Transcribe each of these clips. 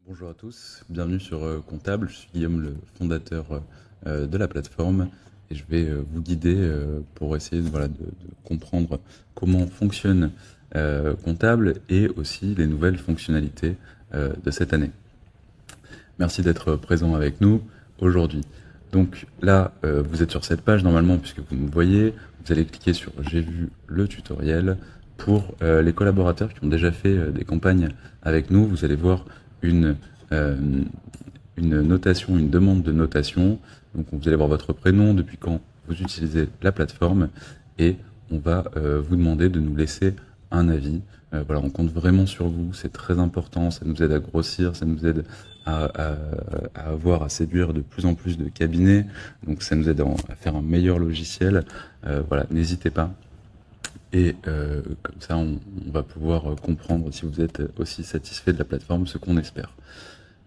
Bonjour à tous, bienvenue sur Comptable. Je suis Guillaume, le fondateur de la plateforme, et je vais vous guider pour essayer de comprendre comment fonctionne Comptable et aussi les nouvelles fonctionnalités de cette année. Merci d'être présent avec nous aujourd'hui. Donc là, vous êtes sur cette page normalement puisque vous me voyez. Vous allez cliquer sur J'ai vu le tutoriel. Pour les collaborateurs qui ont déjà fait des campagnes avec nous, vous allez voir une, euh, une notation, une demande de notation. Donc vous allez voir votre prénom, depuis quand vous utilisez la plateforme, et on va vous demander de nous laisser un avis. Voilà, on compte vraiment sur vous, c'est très important, ça nous aide à grossir, ça nous aide à séduire de plus en plus de cabinets, donc ça nous aide à faire un meilleur logiciel. Voilà, n'hésitez pas. Et comme ça, on va pouvoir comprendre si vous êtes aussi satisfait de la plateforme, ce qu'on espère.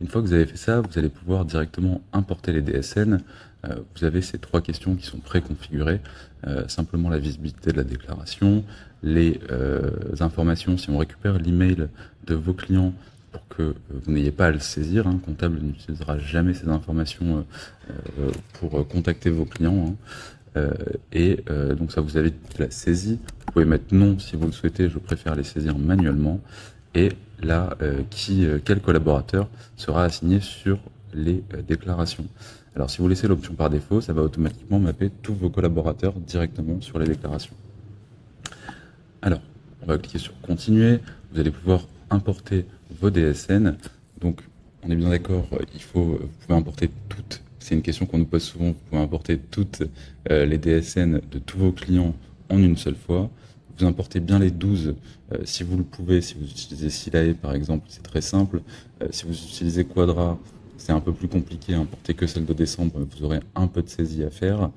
Une fois que vous avez fait ça, vous allez pouvoir directement importer les DSN. Vous avez ces trois questions qui sont préconfigurées. Simplement la visibilité de la déclaration, les informations, si on récupère l'email de vos clients pour que vous n'ayez pas à le saisir. Comptable n'utilisera jamais ces informations pour contacter vos clients. Donc ça, vous avez la saisie. Vous pouvez mettre non si vous le souhaitez, je préfère les saisir manuellement. Et là, quel collaborateur sera assigné sur les déclarations. Alors si vous laissez l'option par défaut, ça va automatiquement mapper tous vos collaborateurs directement sur les déclarations. Alors, on va cliquer sur continuer, vous allez pouvoir importer vos DSN. Donc on est bien d'accord, vous pouvez importer toutes. C'est une question qu'on nous pose souvent. Vous pouvez importer toutes les DSN de tous vos clients en une seule fois. Vous importez bien les 12 si vous le pouvez. Si vous utilisez Silae par exemple, c'est très simple. Si vous utilisez Quadra, c'est un peu plus compliqué. Importer que celle de décembre, vous aurez un peu de saisie à faire.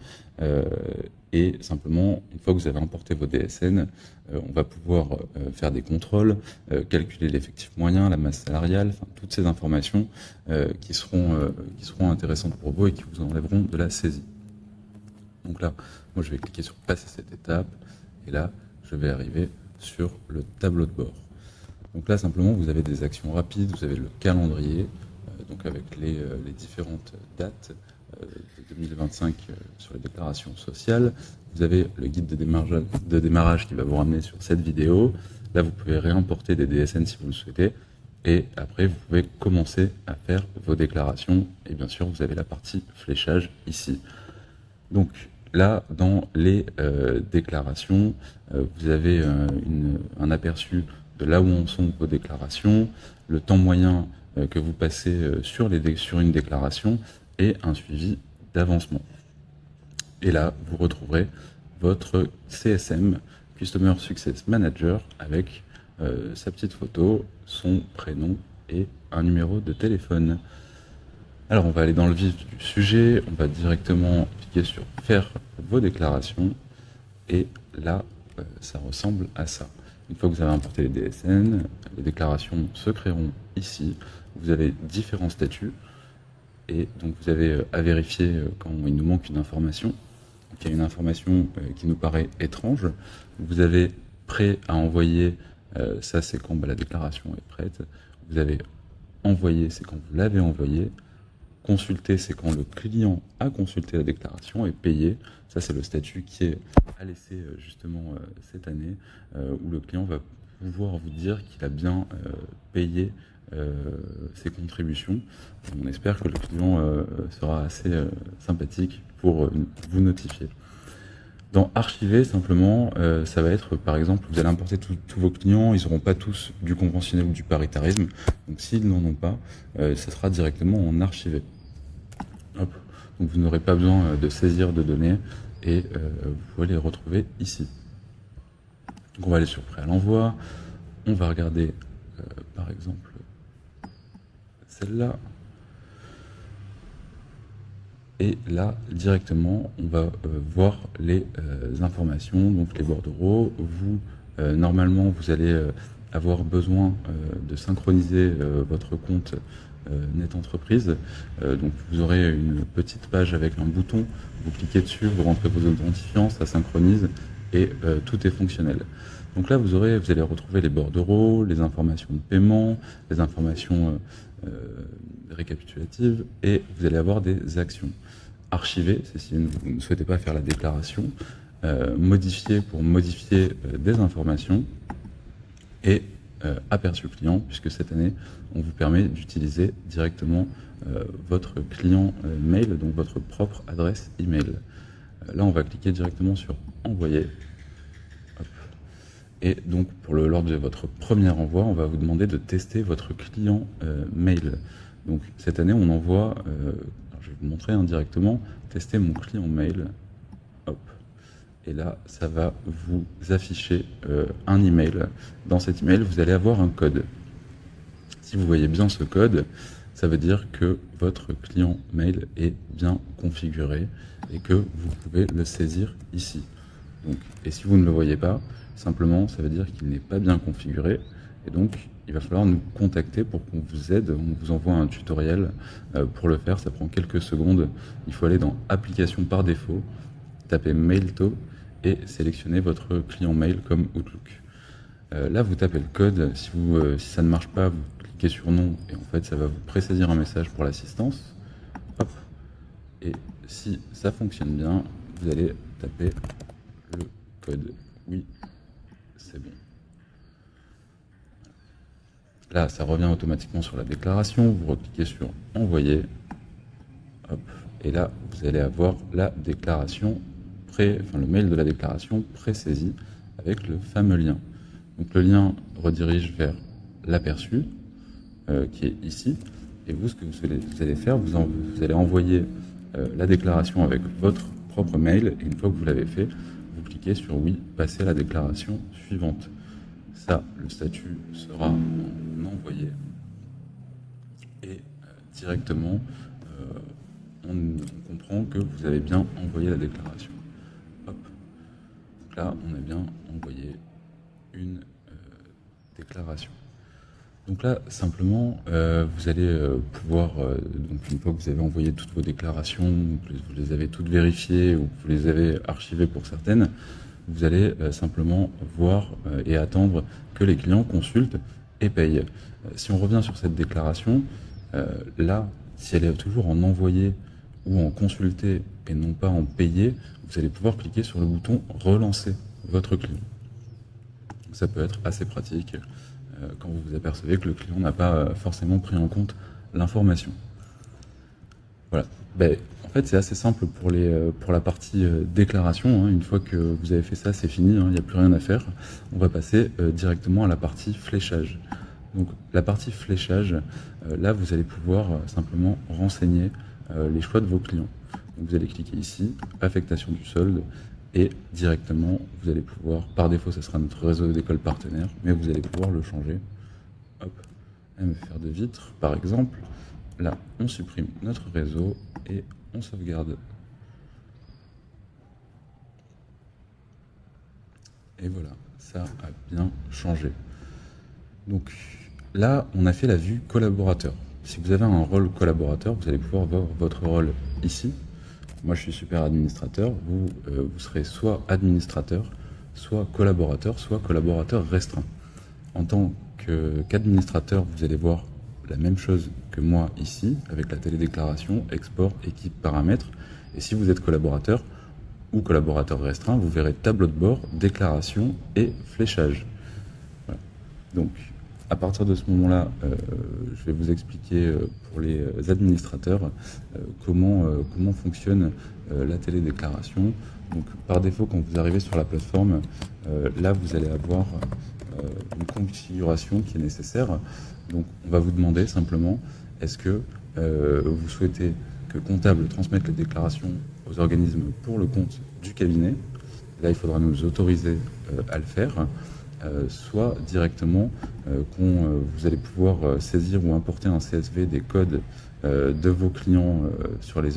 Et simplement, une fois que vous avez importé vos DSN, on va pouvoir faire des contrôles, calculer l'effectif moyen, la masse salariale, enfin, toutes ces informations qui seront intéressantes pour vous et qui vous enlèveront de la saisie. Donc là, moi je vais cliquer sur passer cette étape, et là, je vais arriver sur le tableau de bord. Donc là, simplement, vous avez des actions rapides, vous avez le calendrier, donc avec les différentes dates de 2025 sur les déclarations sociales. Vous avez le guide de démarrage qui va vous ramener sur cette vidéo. Là, vous pouvez réimporter des DSN si vous le souhaitez. Et après, vous pouvez commencer à faire vos déclarations. Et bien sûr, vous avez la partie fléchage ici. Donc là, dans les déclarations, vous avez un aperçu de là où en sont vos déclarations, le temps moyen que vous passez sur une déclaration, et un suivi d'avancement. Et là, vous retrouverez votre CSM, Customer Success Manager, avec sa petite photo, son prénom et un numéro de téléphone. Alors, on va aller dans le vif du sujet, on va directement cliquer sur « Faire vos déclarations », et là, ça ressemble à ça. Une fois que vous avez importé les DSN, les déclarations se créeront ici. Vous avez différents statuts. Et donc vous avez à vérifier quand il nous manque une information. Donc, il y a une information qui nous paraît étrange. Vous avez prêt à envoyer, ça c'est quand la déclaration est prête. Vous avez envoyé, c'est quand vous l'avez envoyé. Consulter, c'est quand le client a consulté la déclaration. Et payer, ça c'est le statut qui est à laisser justement cette année, où le client va pouvoir vous dire qu'il a bien payé ses contributions. On espère que le client sera assez sympathique pour vous notifier. Dans archiver, simplement, ça va être, par exemple, vous allez importer tous vos clients, ils n'auront pas tous du conventionnel ou du paritarisme, donc s'ils n'en ont pas, ça sera directement en archivé. Hop. Donc vous n'aurez pas besoin de saisir de données, et vous pouvez les retrouver ici. Donc on va aller sur prêt à l'envoi, on va regarder, par exemple, celle-là. Et là, directement, on va voir les informations, donc les bordereaux. Vous, normalement, vous allez avoir besoin de synchroniser votre compte Net Entreprise. Donc vous aurez une petite page avec un bouton, vous cliquez dessus, vous rentrez vos identifiants, ça synchronise, et tout est fonctionnel. Donc là, vous allez retrouver les bordereaux, les informations de paiement, les informations récapitulatives, et vous allez avoir des actions. Archiver, c'est si vous ne souhaitez pas faire la déclaration. Modifier pour modifier des informations. Et aperçu client, puisque cette année, on vous permet d'utiliser directement votre client mail, donc votre propre adresse email. Là, on va cliquer directement sur envoyer. Hop. Et donc, lors de votre premier envoi, on va vous demander de tester votre client mail. Donc, cette année, on envoie, je vais vous montrer indirectement, tester mon client mail. Hop. Et là, ça va vous afficher un email. Dans cet email, vous allez avoir un code. Si vous voyez bien ce code, ça veut dire que votre client mail est bien configuré et que vous pouvez le saisir ici. Donc, et si vous ne le voyez pas, simplement, ça veut dire qu'il n'est pas bien configuré. Et donc, il va falloir nous contacter pour qu'on vous aide. On vous envoie un tutoriel pour le faire. Ça prend quelques secondes. Il faut aller dans Applications par défaut, taper Mailto et sélectionner votre client mail comme Outlook. Là, vous tapez le code. Si ça ne marche pas, vous cliquez sur non et en fait, ça va vous présaisir un message pour l'assistance. Hop. Et si ça fonctionne bien, vous allez taper le code. Oui, c'est bon. Là, ça revient automatiquement sur la déclaration. Vous recliquez sur envoyer. Hop. Et là, vous allez avoir la déclaration le mail de la déclaration pré-saisi avec le fameux lien. Donc le lien redirige vers l'aperçu qui est ici. Et vous, ce que vous allez faire, vous allez envoyer la déclaration avec votre propre mail. Et une fois que vous l'avez fait, vous cliquez sur oui, passer à la déclaration suivante. Ça, le statut sera en envoyé. Et directement, on comprend que vous avez bien envoyé la déclaration. Hop. Donc là, on a bien envoyé une déclaration. Donc là, simplement, vous allez pouvoir, donc une fois que vous avez envoyé toutes vos déclarations, vous les avez toutes vérifiées ou vous les avez archivées pour certaines, vous allez simplement voir et attendre que les clients consultent et payent. Si on revient sur cette déclaration, là, si elle est toujours en envoyer ou en consulter et non pas en payer, vous allez pouvoir cliquer sur le bouton relancer votre client. Ça peut être assez pratique quand vous vous apercevez que le client n'a pas forcément pris en compte l'information. Voilà. En fait, c'est assez simple pour la partie déclaration. Hein. Une fois que vous avez fait ça, c'est fini, hein, il n'y a plus rien à faire. On va passer directement à la partie fléchage. Donc la partie fléchage, là vous allez pouvoir simplement renseigner les choix de vos clients. Donc, vous allez cliquer ici, affectation du solde, et directement vous allez pouvoir, par défaut ça sera notre réseau d'écoles partenaires, mais vous allez pouvoir le changer. Hop, MFR de vitres par exemple. Là on supprime notre réseau et on sauvegarde. Et voilà, ça a bien changé. Donc là, on a fait la vue collaborateur. Si vous avez un rôle collaborateur, vous allez pouvoir voir votre rôle ici. Moi, je suis super administrateur. Vous serez soit administrateur, soit collaborateur restreint. En tant qu'administrateur, vous allez voir la même chose que moi ici, avec la télédéclaration, export, équipe, paramètres. Et si vous êtes collaborateur ou collaborateur restreint, vous verrez tableau de bord, déclaration et fléchage. Voilà. Donc, à partir de ce moment-là, je vais vous expliquer pour les administrateurs comment fonctionne la télédéclaration. Donc, par défaut, quand vous arrivez sur la plateforme, là, vous allez avoir une configuration qui est nécessaire. Donc, on va vous demander simplement, est-ce que vous souhaitez que comptable transmette les déclarations aux organismes pour le compte du cabinet? Là, il faudra nous autoriser à le faire. Soit directement vous allez pouvoir saisir ou importer un CSV des codes de vos clients sur les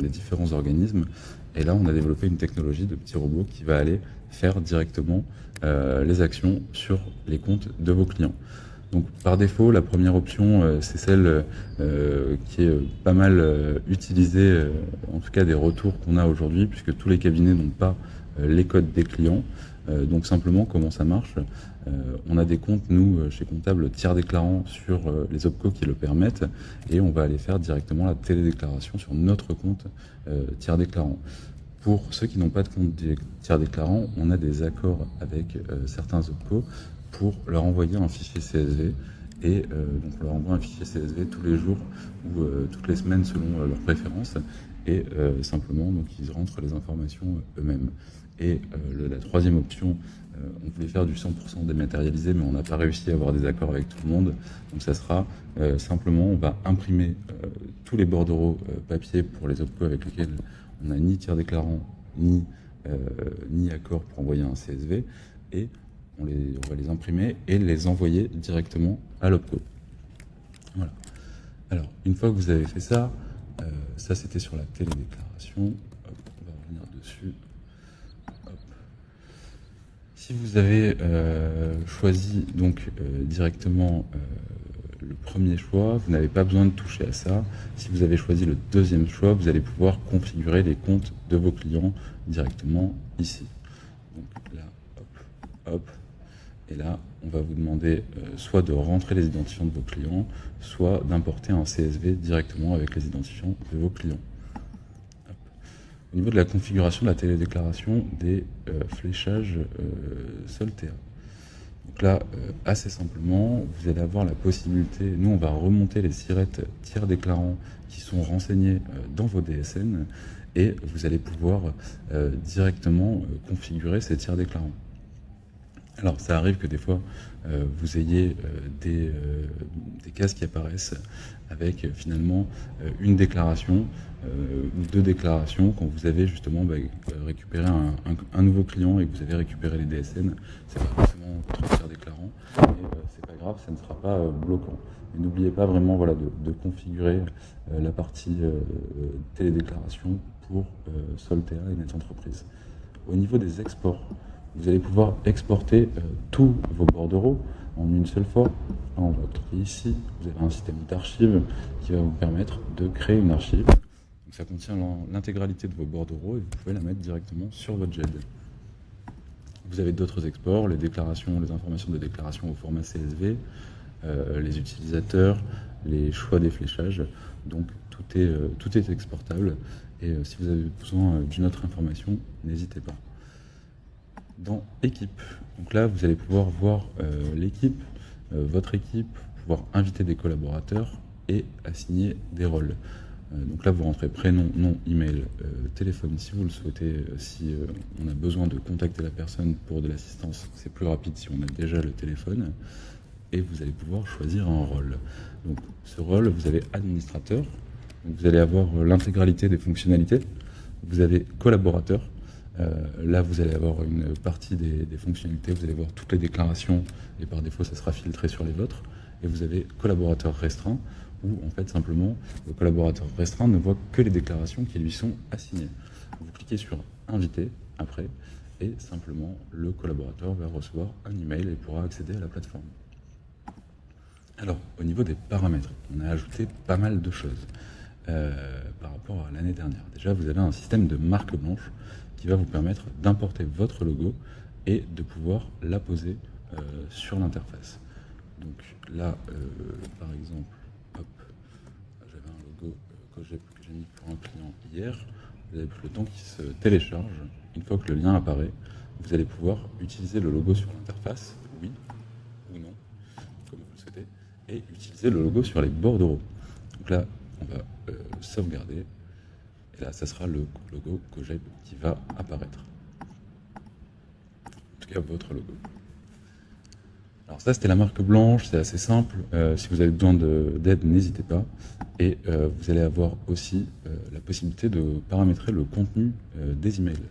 différents organismes. Et là, on a développé une technologie de petits robots qui va aller faire directement les actions sur les comptes de vos clients. Donc, par défaut, la première option, c'est celle qui est pas mal utilisée, en tout cas des retours qu'on a aujourd'hui, puisque tous les cabinets n'ont pas les codes des clients. Donc simplement, comment ça marche? On a des comptes, nous, chez Comptable, tiers déclarants sur les OPCO qui le permettent, et on va aller faire directement la télédéclaration sur notre compte tiers déclarant. Pour ceux qui n'ont pas de compte tiers déclarant, on a des accords avec certains OPCO pour leur envoyer un fichier CSV, et donc on leur envoie un fichier CSV tous les jours ou toutes les semaines selon leurs préférences, et simplement donc ils rentrent les informations eux-mêmes. Et la troisième option, on voulait faire du 100% dématérialisé, mais on n'a pas réussi à avoir des accords avec tout le monde. Donc ça sera simplement, on va imprimer tous les bordereaux papier pour les OPCO avec lesquels on n'a ni tiers déclarant, ni accord pour envoyer un CSV, et on va les imprimer et les envoyer directement à l'OPCO. Voilà. Alors, une fois que vous avez fait ça, ça c'était sur la télédéclaration. Hop, on va revenir dessus. Hop. Si vous avez choisi donc directement le premier choix, vous n'avez pas besoin de toucher à ça. Si vous avez choisi le deuxième choix, vous allez pouvoir configurer les comptes de vos clients directement ici. Donc là, hop, hop. Et là, on va vous demander soit de rentrer les identifiants de vos clients, soit d'importer un CSV directement avec les identifiants de vos clients. Hop. Au niveau de la configuration de la télédéclaration des fléchages Soltea. Donc là, assez simplement, vous allez avoir la possibilité, nous on va remonter les sirettes tiers déclarants qui sont renseignés dans vos DSN, et vous allez pouvoir directement configurer ces tiers déclarants. Alors ça arrive que des fois vous ayez des cases qui apparaissent avec finalement une déclaration ou deux déclarations quand vous avez justement récupéré un nouveau client et que vous avez récupéré les DSN. C'est pas forcément votre tiers déclarant, et c'est pas grave, ça ne sera pas bloquant. Mais n'oubliez pas vraiment de configurer la partie télédéclaration pour Soltea et NetEntreprise. Au niveau des exports, vous allez pouvoir exporter tous vos bordereaux en une seule fois. Alors, on va cliquer ici, vous avez un système d'archives qui va vous permettre de créer une archive. Donc, ça contient l'intégralité de vos bordereaux et vous pouvez la mettre directement sur votre GED. Vous avez d'autres exports, les déclarations, les informations de déclaration au format CSV, les utilisateurs, les choix des fléchages. Donc tout est exportable, et si vous avez besoin d'une autre information, n'hésitez pas. Dans équipe, donc là vous allez pouvoir voir l'équipe, votre équipe, pouvoir inviter des collaborateurs et assigner des rôles. Donc là vous rentrez prénom, nom, email, téléphone si vous le souhaitez. Si on a besoin de contacter la personne pour de l'assistance, c'est plus rapide si on a déjà le téléphone. Et vous allez pouvoir choisir un rôle. Donc ce rôle, vous avez administrateur, donc vous allez avoir l'intégralité des fonctionnalités. Vous avez collaborateur. Là, vous allez avoir une partie des fonctionnalités, vous allez voir toutes les déclarations, et par défaut, ça sera filtré sur les vôtres. Et vous avez collaborateur restreint, où en fait, simplement, le collaborateur restreint ne voit que les déclarations qui lui sont assignées. Vous cliquez sur Inviter, après, et simplement, le collaborateur va recevoir un email et pourra accéder à la plateforme. Alors, au niveau des paramètres, on a ajouté pas mal de choses par rapport à l'année dernière. Déjà, vous avez un système de marque blanche qui va vous permettre d'importer votre logo et de pouvoir l'apposer sur l'interface. Donc là, par exemple, hop, j'avais un logo que j'ai mis pour un client hier. Vous avez le temps qui se télécharge. Une fois que le lien apparaît, vous allez pouvoir utiliser le logo sur l'interface, oui ou non, comme vous le souhaitez, et utiliser le logo sur les bordereaux. Donc là, on va sauvegarder. Et là, ça sera le logo Cogep qui va apparaître. En tout cas, votre logo. Alors ça, c'était la marque blanche, c'est assez simple. Si vous avez besoin d'aide, n'hésitez pas. Et vous allez avoir aussi la possibilité de paramétrer le contenu des emails.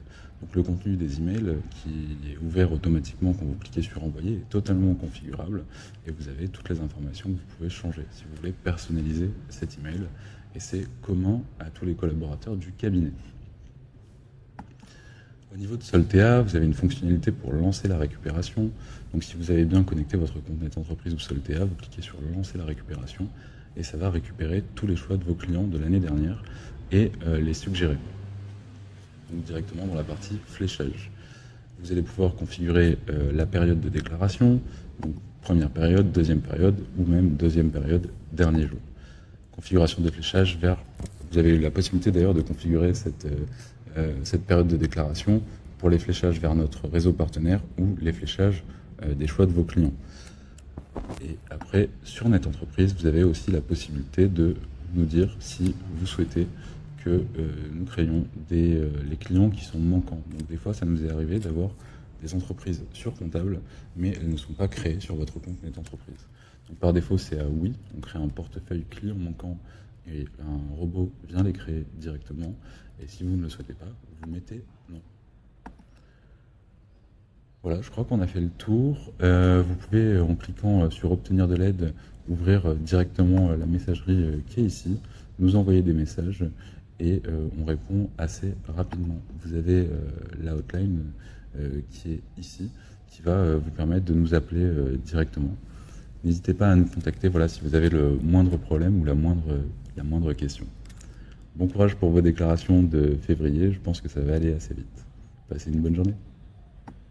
Donc le contenu des emails qui est ouvert automatiquement quand vous cliquez sur Envoyer est totalement configurable. Et vous avez toutes les informations que vous pouvez changer si vous voulez personnaliser cet email. Et c'est commun à tous les collaborateurs du cabinet. Au niveau de Soltea, vous avez une fonctionnalité pour lancer la récupération. Donc si vous avez bien connecté votre compte NetEntreprise ou Soltea, vous cliquez sur lancer la récupération et ça va récupérer tous les choix de vos clients de l'année dernière et les suggérer. Donc directement dans la partie fléchage. Vous allez pouvoir configurer la période de déclaration, donc première période, deuxième période, ou même deuxième période, dernier jour. Configuration des fléchages vers... Vous avez la possibilité d'ailleurs de configurer cette période de déclaration pour les fléchages vers notre réseau partenaire ou les fléchages des choix de vos clients. Et après, sur Net Entreprise, vous avez aussi la possibilité de nous dire si vous souhaitez que nous créions les clients qui sont manquants. Donc des fois, ça nous est arrivé d'avoir des entreprises sur Comptable, mais elles ne sont pas créées sur votre compte Net Entreprise. Donc par défaut, c'est à oui, on crée un portefeuille client manquant et un robot vient les créer directement. Et si vous ne le souhaitez pas, vous mettez non. Voilà, je crois qu'on a fait le tour. Vous pouvez, en cliquant sur Obtenir de l'aide, ouvrir directement la messagerie qui est ici, nous envoyer des messages et on répond assez rapidement. Vous avez la hotline qui est ici, qui va vous permettre de nous appeler directement. N'hésitez pas à nous contacter voilà, si vous avez le moindre problème ou la moindre question. Bon courage pour vos déclarations de février, je pense que ça va aller assez vite. Passez une bonne journée.